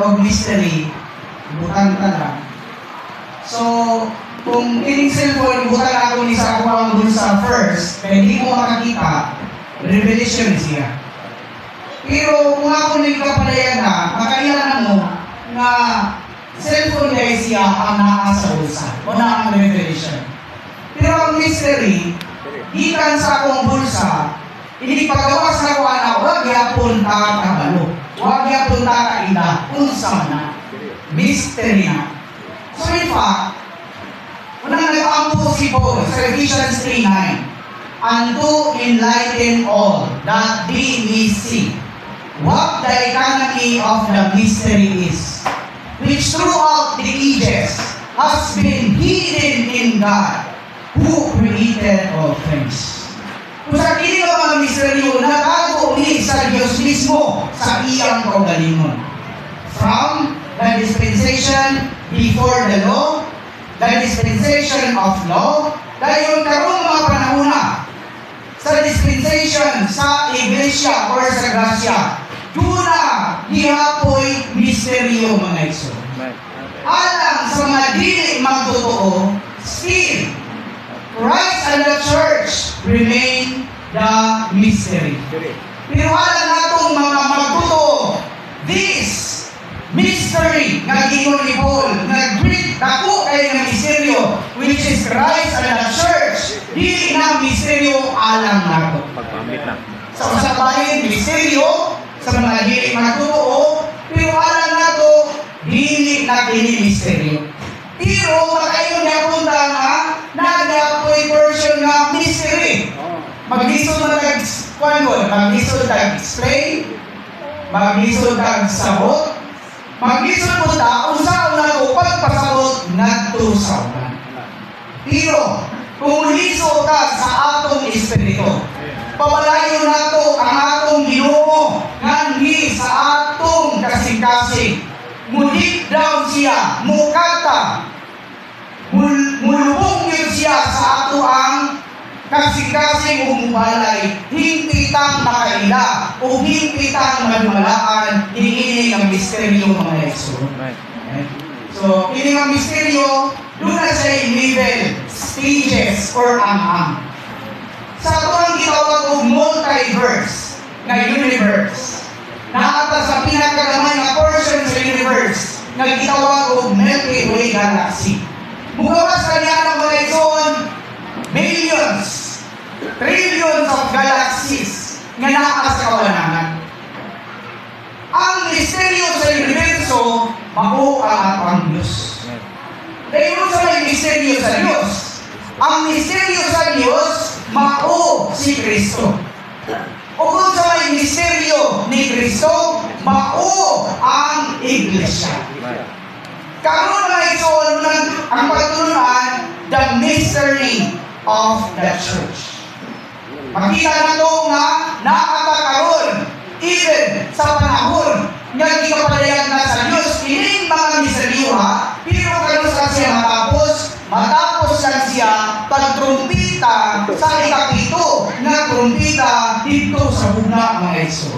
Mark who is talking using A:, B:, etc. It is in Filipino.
A: og mystery, butang talaga. So, kung kining cellphone, butang ako ni sa akong bulsa first, kaya hindi mo makakita, revelation siya. Pero kung ako nagkapalayan na, makailan mo na cellphone guys siya ang nasa bulsa o na ang revelation. Pero ang mystery, gikan sa akong bulsa, hindi paggawas na ko na huwag yapon ta kabalo. Huwag yapon ta kaila. Unsa na. Mystery na. So in fact, unang nag-ampo si Paul sa Ephesians 3:9, and to enlighten all that they may see what the economy of the mystery is, which throughout the ages has been hidden in God, who created all things. Kung sa kini ka mga misteryo, natago ni sa Diyos mismo sa iyang kaugalingon. From the dispensation before the law, the dispensation of law, dahil karong mga panahuna, sa dispensation sa iglesia or sa grasya, duna gihapoy misteryo mga iso. Alang sa mga dili magtotoo, still, Christ and the church remain the mystery. Pero alam natong mga magtotoo, this mystery nga giingon ni Paul, nga great dako kay nga misteryo, which is Christ and the church, dili na misteryo alam nato. Sa usang bahin, misteryo sa mga dili magtotoo, pero alam nato dili na kini misteryo. Pero makayon niya punta nga nagapoy version nga mystery. Maglisod na nag-kwangon, maglisod nag-display, maglisod nag-sabot, maglisod po ta, usaw na ko pagpasabot nagtusawan. Pero, kung lisod ka sa atong espiritu, pamalayo na to ang atong Ginoo, nganhi sa atong kasing-kasing, mulit down siya, mukata, mulubong yun siya sa ato ang kasing-kasing umubalay, hintitang makaila o hintitang madumalaan, hinihiling ang misteryo mga Yeso. So, hiling ang misteryo, doon na siya level, stages, or ang-ang. Sa ito ang gitawag o multiverse na universe. Naata sa pinakagamay na portion sa universe na gitawag o Milky Way Galaxy. Mugawas na niya ng mga ison, millions, trillions of galaxies nga naa sa kawalangan. Ang misteryo sa universo, mao ang atang Diyos. Dahil sa may misteryo sa Diyos, ang misteryo sa Diyos, mao si Kristo. O kung sa may misteryo ni Kristo, mao ang Iglesia. Karoon na ito ang pagtulunan, the mystery of the church. Makita na ito nga nakakakaroon, even sa panahon nga gikapalayan na sa Diyos, ining mga misteryo ha, pero karoon sa siya matapos lang siya pagtrumpita sa ikapito na trumpita dito sa bugna mga Iso.